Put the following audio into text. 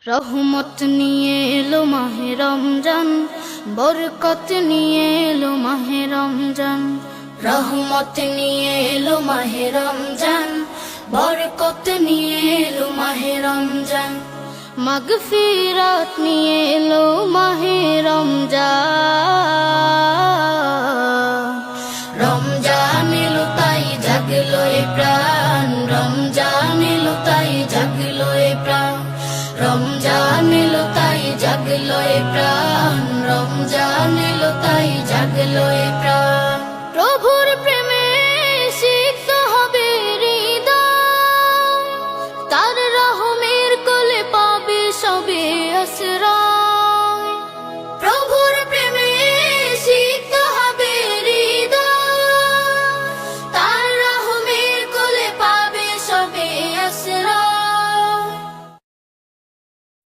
রহমত নিয়ে এলো মাহে রমজান, বরকত নিয়ে এলো মাহে রমজান। রহমত নিয়ে এলো মাহে রমজান, বরকত নিয়ে এলো মাহে রমজান। মাগফিরাত নিয়ে এলো মাহে রমজান। রমজান এলো তাই জাগলো এ প্রাণ, রমজান এলো তাই জাগলো এ প্রাণ। রমজান এলো তাই জাগলো এ প্রাণ, রমজান এলো তাই জাগলো এ প্রাণ। প্রভুর প্রেম